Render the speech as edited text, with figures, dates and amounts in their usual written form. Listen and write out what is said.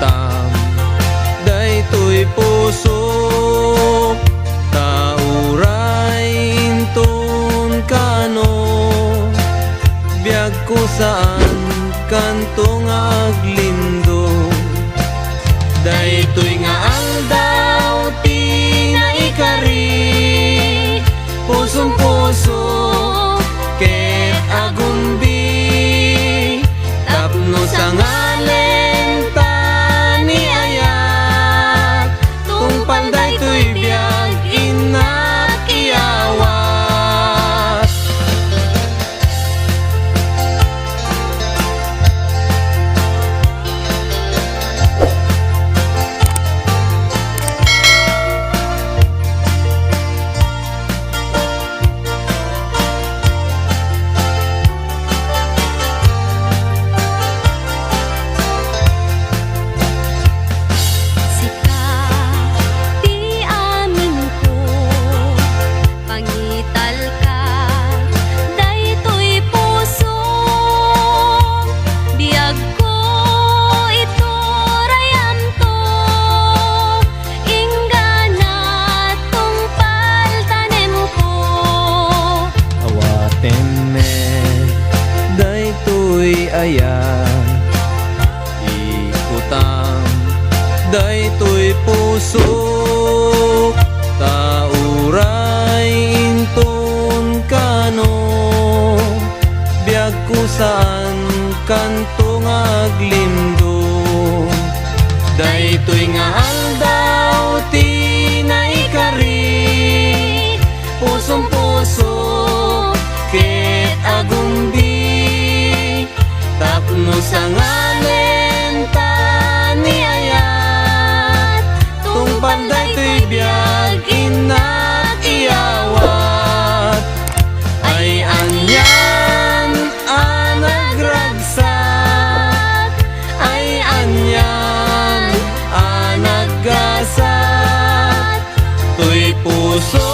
kutam daytoy puso tauray inton kano biag ko saan kantong aglindo daytoy nga aldaw ti naikari pusong puso ket agumbi tapno sa ngalen ta ni ayat tungpal daytoy biag inak iyawat ayan ikutam daytoy puso tauray inton kano biag ko saan kantong aglindo daytoy nga aldaw ti naikari pusong puso ket agumbi tapno sa ngalen ta ni ayat tungpal daytoy biag inak iyawat ay anyan nagragsak ay anyan naggasat to'y puso